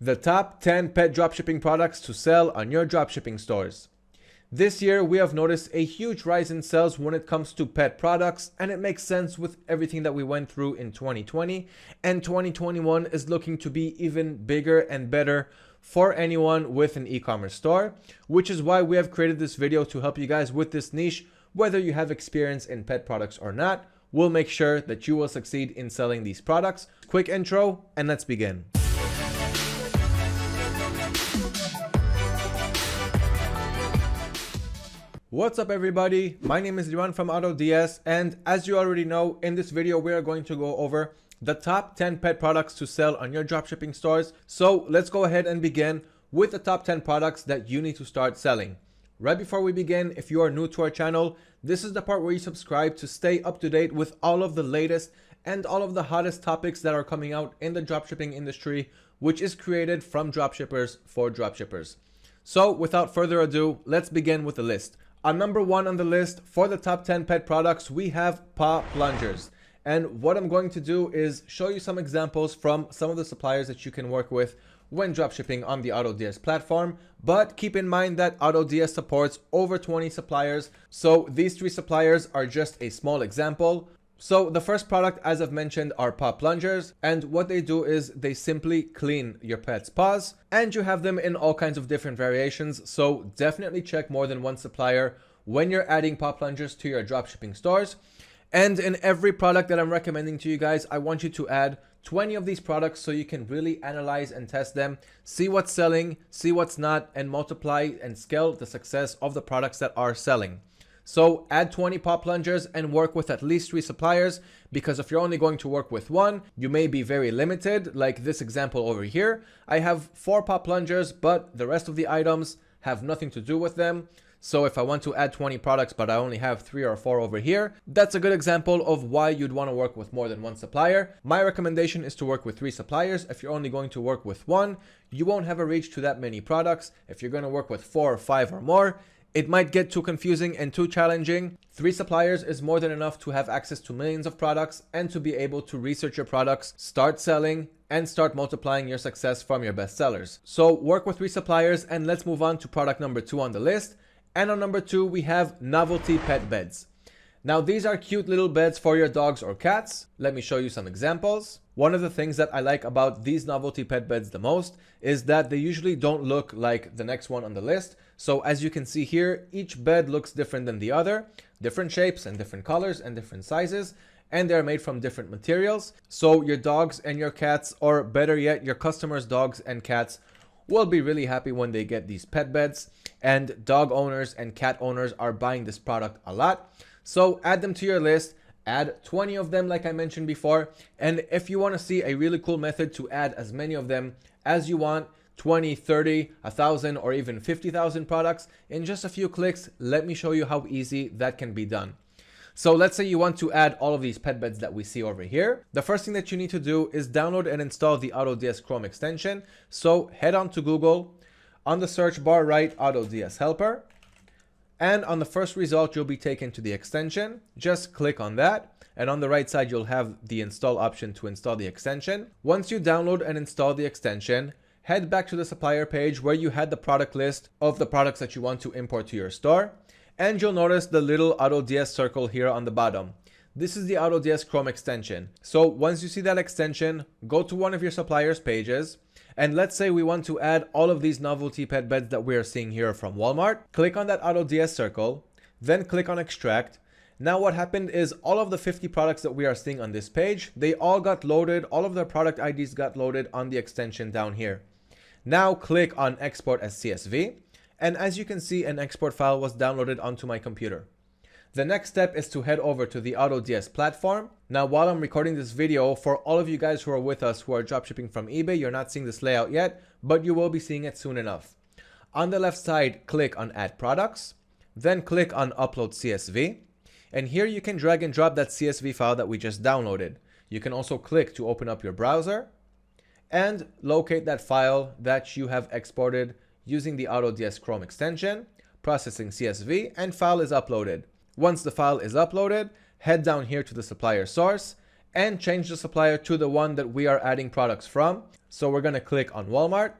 The top 10 pet dropshipping products to sell on your dropshipping stores. This year, we have noticed a huge rise in sales when it comes to pet products, and it makes sense with everything that we went through in 2020, and 2021 is looking to be even bigger and better for anyone with an e-commerce store, which is why we have created this video to help you guys with this niche. Whether you have experience in pet products or not, we'll make sure that you will succeed in selling these products. Quick intro, and let's begin. What's up everybody, my name is Liran from AutoDS, and as you already know, in this video we are going to go over the top 10 pet products to sell on your dropshipping stores. So let's go ahead and begin with the top 10 products that you need to start selling. Right before we begin, if you are new to our channel, this is the part where you subscribe to stay up to date with all of the latest and all of the hottest topics that are coming out in the dropshipping industry, which is created from dropshippers for dropshippers. So without further ado, let's begin with the list. On number 1 on the list for the top 10 pet products, we have paw plungers. And what I'm going to do is show you some examples from some of the suppliers that you can work with when dropshipping on the AutoDS platform. But keep in mind that AutoDS supports over 20 suppliers. So these 3 suppliers are just a small example. So the first product, as I've mentioned, are paw plungers, and what they do is they simply clean your pet's paws, and you have them in all kinds of different variations. So definitely check more than one supplier when you're adding paw plungers to your dropshipping stores. And in every product that I'm recommending to you guys, I want you to add 20 of these products so you can really analyze and test them, see what's selling, see what's not, and multiply and scale the success of the products that are selling. So add 20 paw plungers and work with at least 3 suppliers, because if you're only going to work with one, you may be very limited. Like this example over here, I have 4 paw plungers, but the rest of the items have nothing to do with them. So if I want to add 20 products, but I only have 3 or 4 over here, that's a good example of why you'd want to work with more than one supplier. My recommendation is to work with 3 suppliers. If you're only going to work with one, you won't have a reach to that many products. If you're going to work with 4 or 5 or more, it might get too confusing and too challenging. 3 suppliers is more than enough to have access to millions of products and to be able to research your products, start selling, and start multiplying your success from your best sellers. So work with 3 suppliers, and let's move on to product number 2 on the list. And on number 2, we have novelty pet beds. Now these are cute little beds for your dogs or cats. Let me show you some examples. One of the things that I like about these novelty pet beds the most is that they usually don't look like the next one on the list. So as you can see here, each bed looks different than the other, different shapes and different colors and different sizes, and they're made from different materials. So your dogs and your cats, or better yet, your customers' dogs and cats, will be really happy when they get these pet beds. And dog owners and cat owners are buying this product a lot. So add them to your list. Add 20 of them like I mentioned before. And if you want to see a really cool method to add as many of them as you want, 20, 30, 1,000, or even 50,000 products in just a few clicks, let me show you how easy that can be done. So let's say you want to add all of these pet beds that we see over here. The first thing that you need to do is download and install the AutoDS Chrome extension. So head on to Google. On the search bar, write AutoDS Helper. And on the first result, you'll be taken to the extension. Just click on that. And on the right side, you'll have the install option to install the extension. Once you download and install the extension, head back to the supplier page where you had the product list of the products that you want to import to your store. And you'll notice the little AutoDS circle here on the bottom. This is the AutoDS Chrome extension. So once you see that extension, go to one of your suppliers' pages. And let's say we want to add all of these novelty pet beds that we are seeing here from Walmart. Click on that AutoDS circle, then click on extract. Now what happened is all of the 50 products that we are seeing on this page, they all got loaded, all of their product IDs got loaded on the extension down here. Now click on export as CSV, and as you can see, an export file was downloaded onto my computer. The next step is to head over to the AutoDS platform. Now, while I'm recording this video, for all of you guys who are with us who are dropshipping from eBay, you're not seeing this layout yet, but you will be seeing it soon enough. On the left side, click on Add Products, then click on Upload CSV, and here you can drag and drop that CSV file that we just downloaded. You can also click to open up your browser and locate that file that you have exported using the AutoDS Chrome extension, processing CSV, and file is uploaded. Once the file is uploaded, head down here to the supplier source and change the supplier to the one that we are adding products from. So we're going to click on Walmart.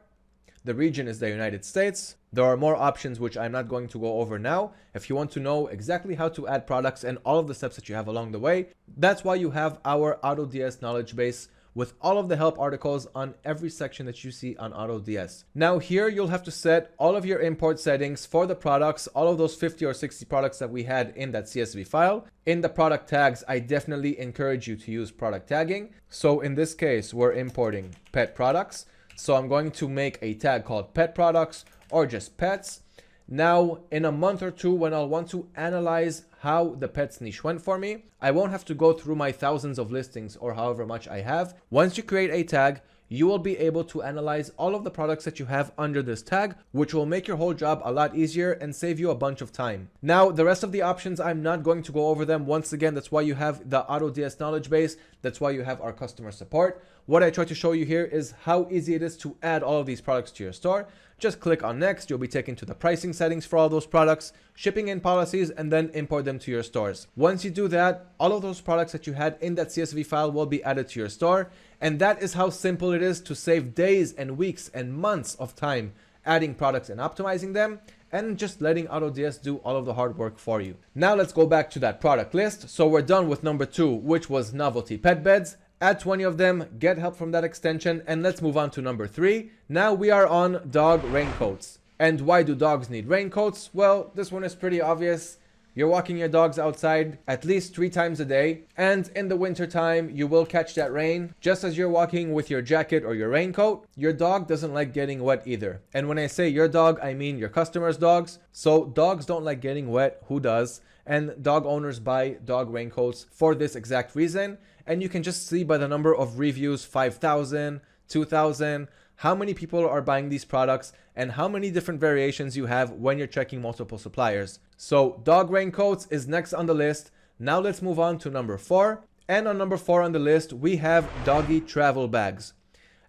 The region is the United States. There are more options which I'm not going to go over now. If you want to know exactly how to add products and all of the steps that you have along the way, that's why you have our AutoDS knowledge base with all of the help articles on every section that you see on AutoDS. Now here you'll have to set all of your import settings for the products, all of those 50 or 60 products that we had in that CSV file. In the product tags, I definitely encourage you to use product tagging. So in this case, we're importing pet products. So I'm going to make a tag called pet products or just pets. Now, in a month or two, when I'll want to analyze how the pets niche went for me, I won't have to go through my thousands of listings or however much I have. Once you create a tag, you will be able to analyze all of the products that you have under this tag, which will make your whole job a lot easier and save you a bunch of time. Now, the rest of the options, I'm not going to go over them. Once again, that's why you have the AutoDS knowledge base. That's why you have our customer support. What I try to show you here is how easy it is to add all of these products to your store. Just click on next, you'll be taken to the pricing settings for all those products, shipping and policies, and then import them to your stores. Once you do that, all of those products that you had in that CSV file will be added to your store. And that is how simple it is to save days and weeks and months of time adding products and optimizing them, and just letting AutoDS do all of the hard work for you. Now let's go back to that product list. So we're done with number 2, which was novelty pet beds. Add 20 of them, get help from that extension, and let's move on to number 3. Now we are on dog raincoats. And why do dogs need raincoats? Well, this one is pretty obvious. You're walking your dogs outside at least 3 times a day, and in the winter time, you will catch that rain. Just as you're walking with your jacket or your raincoat, your dog doesn't like getting wet either. And when I say your dog, I mean your customers' dogs. So dogs don't like getting wet, who does? And dog owners buy dog raincoats for this exact reason. And you can just see by the number of reviews, 5,000, 2,000, how many people are buying these products and how many different variations you have when you're checking multiple suppliers. So dog raincoats is next on the list. Now let's move on to number 4. And on number 4 on the list, we have doggy travel bags.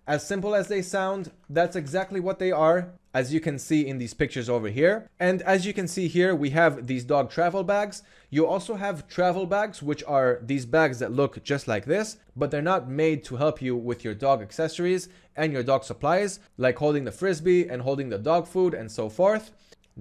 As simple as they sound, that's exactly what they are, as you can see in these pictures over here. And as you can see here, we have these dog travel bags. You also have travel bags, which are these bags that look just like this, but they're not made to help you with your dog accessories and your dog supplies, like holding the frisbee and holding the dog food and so forth.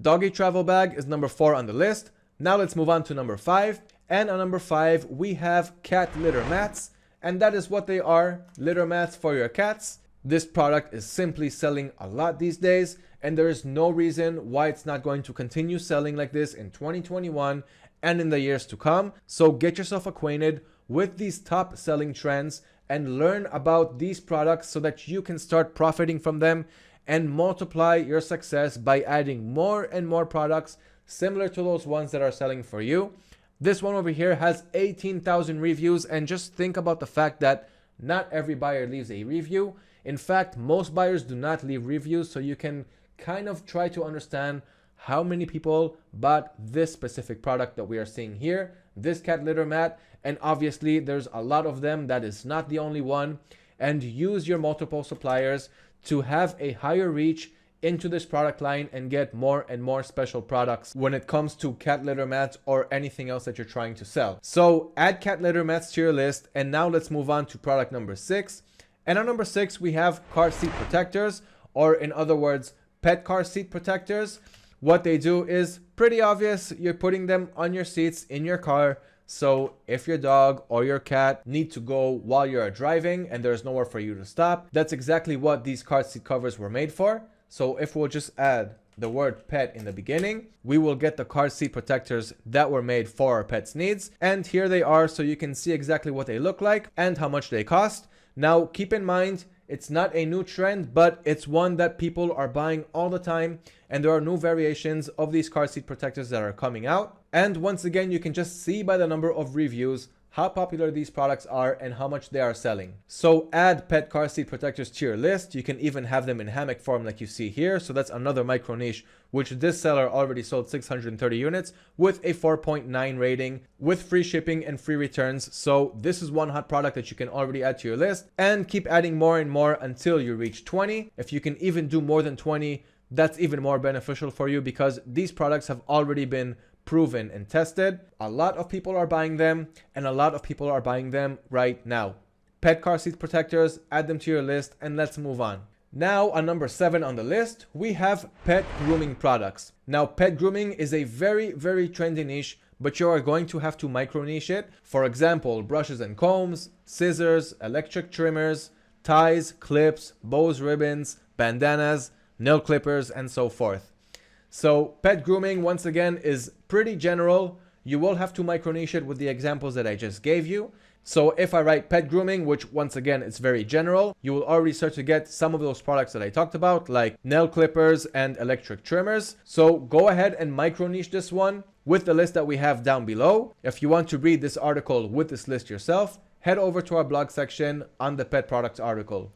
Doggy travel bag is number 4 on the list. Now let's move on to number 5. And on number 5, we have cat litter mats. And that is what they are, litter mats for your cats. This product is simply selling a lot these days, and there is no reason why it's not going to continue selling like this in 2021 and in the years to come. So get yourself acquainted with these top selling trends and learn about these products so that you can start profiting from them and multiply your success by adding more and more products similar to those ones that are selling for you. This one over here has 18,000 reviews, and just think about the fact that not every buyer leaves a review. In fact, most buyers do not leave reviews, so you can kind of try to understand how many people bought this specific product that we are seeing here, this cat litter mat, and obviously there's a lot of them. That is not the only one. And use your multiple suppliers to have a higher reach into this product line and get more and more special products when it comes to cat litter mats or anything else that you're trying to sell. So add cat litter mats to your list. And now let's move on to product number 6. And on number 6, we have car seat protectors, or in other words, pet car seat protectors. What they do is pretty obvious. You're putting them on your seats in your car. So if your dog or your cat need to go while you're driving and there's nowhere for you to stop, that's exactly what these car seat covers were made for. So if we'll just add the word pet in the beginning, we will get the car seat protectors that were made for our pet's needs. And here they are, so you can see exactly what they look like and how much they cost. Now, keep in mind, it's not a new trend, but it's one that people are buying all the time. And there are new variations of these car seat protectors that are coming out. And once again, you can just see by the number of reviews how popular these products are and how much they are selling. So add pet car seat protectors to your list. You can even have them in hammock form like you see here. So that's another micro niche, which this seller already sold 630 units with a 4.9 rating with free shipping and free returns. So this is one hot product that you can already add to your list and keep adding more and more until you reach 20. If you can even do more than 20, that's even more beneficial for you because these products have already been proven and tested. A lot of people are buying them and a lot of people are buying them right now. pet car seat protectors, add them to your list, and let's move on. Now on number 7 on the list, we have pet grooming products. Now pet grooming is a very trendy niche, but you are going to have to micro niche it. For example, brushes and combs, scissors, electric trimmers, ties, clips, bows, ribbons, bandanas, nail clippers, and so forth. So pet grooming, once again, is pretty general. You will have to micro niche it with the examples that I just gave you. So if I write pet grooming, which once again is very general, you will already start to get some of those products that I talked about, like nail clippers and electric trimmers. So go ahead and micro niche this one with the list that we have down below. If you want to read this article with this list yourself, head over to our blog section on the pet products article.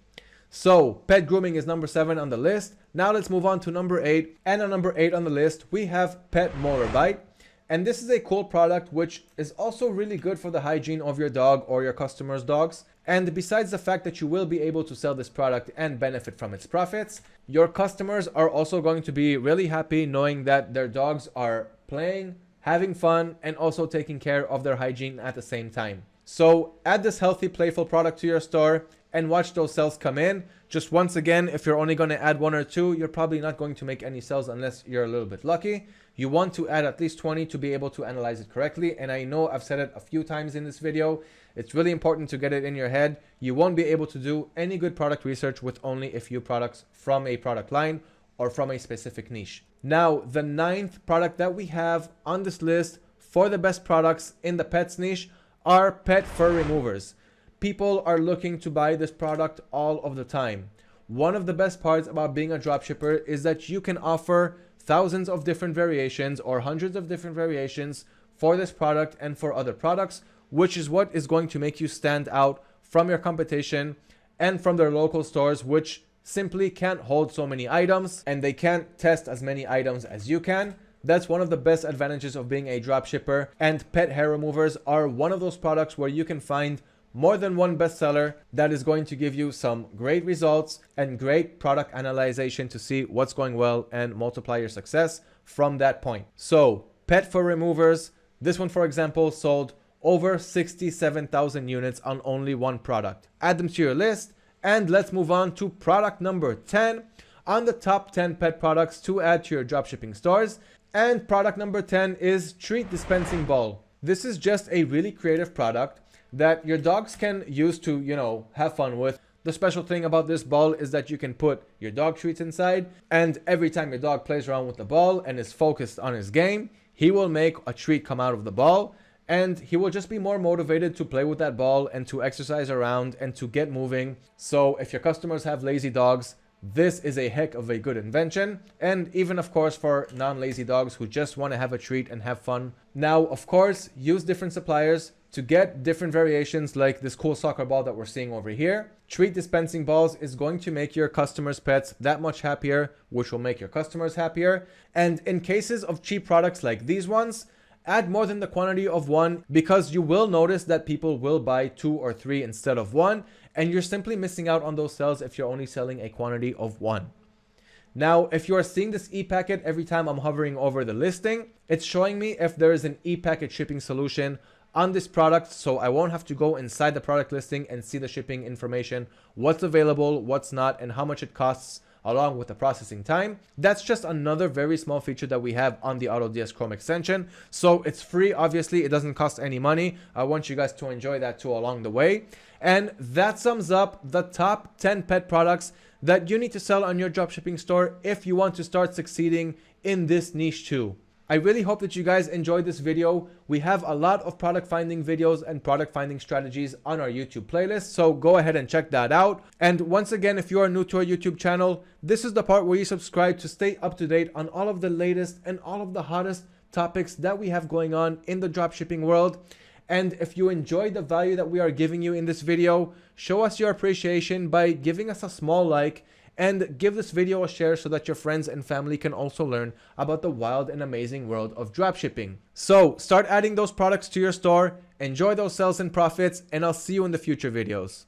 So pet grooming is number 7 on the list. Now let's move on to number 8. And on number 8 on the list, we have Pet Motor Bite. And this is a cool product which is also really good for the hygiene of your dog or your customers' dogs. And besides the fact that you will be able to sell this product and benefit from its profits, your customers are also going to be really happy knowing that their dogs are playing, having fun, and also taking care of their hygiene at the same time. So add this healthy, playful product to your store and watch those sales come in. Just once again, if you're only going to add 1 or 2, you're probably not going to make any sales unless you're a little bit lucky. You want to add at least 20 to be able to analyze it correctly. And I know I've said it a few times in this video. It's really important to get it in your head. You won't be able to do any good product research with only a few products from a product line or from a specific niche. Now, the 9th product that we have on this list for the best products in the pets niche are pet fur removers. People are looking to buy this product all of the time. One of the best parts about being a dropshipper is that you can offer thousands of different variations or hundreds of different variations for this product and for other products, which is what is going to make you stand out from your competition and from their local stores, which simply can't hold so many items and they can't test as many items as you can. That's one of the best advantages of being a dropshipper, and pet hair removers are one of those products where you can find more than one bestseller that is going to give you some great results and great product analyzation to see what's going well and multiply your success from that point. So pet fur removers, this one for example sold over 67,000 units on only one product. Add them to your list, and let's move on to product number 10 on the top 10 pet products to add to your dropshipping stores. And product number 10 is treat dispensing ball. This is just a really creative product that your dogs can use to, have fun with. The special thing about this ball is that you can put your dog treats inside, and every time your dog plays around with the ball and is focused on his game, he will make a treat come out of the ball, and he will just be more motivated to play with that ball and to exercise around and to get moving. So if your customers have lazy dogs, this is a heck of a good invention, and even of course for non-lazy dogs who just want to have a treat and have fun. Now of course, use different suppliers to get different variations like this cool soccer ball that we're seeing over here. Treat dispensing balls is going to make your customers' pets that much happier, which will make your customers happier. And in cases of cheap products like these ones, add more than the quantity of one, because you will notice that people will buy 2 or 3 instead of 1, and you're simply missing out on those sales if you're only selling a quantity of 1. Now, if you are seeing this e-packet every time I'm hovering over the listing, it's showing me if there is an e-packet shipping solution on this product, so I won't have to go inside the product listing and see the shipping information, what's available, what's not, and how much it costs, along with the processing time. That's just another very small feature that we have on the AutoDS Chrome extension. So it's free, obviously, it doesn't cost any money. I want you guys to enjoy that too along the way. And that sums up the top 10 pet products that you need to sell on your dropshipping store if you want to start succeeding in this niche too. I really hope that you guys enjoyed this video. We have a lot of product finding videos and product finding strategies on our YouTube playlist, so go ahead and check that out. And once again, if you are new to our YouTube channel, this is the part where you subscribe to stay up to date on all of the latest and all of the hottest topics that we have going on in the dropshipping world. And if you enjoyed the value that we are giving you in this video, show us your appreciation by giving us a small like, and give this video a share so that your friends and family can also learn about the wild and amazing world of dropshipping. So start adding those products to your store, enjoy those sales and profits, and I'll see you in the future videos.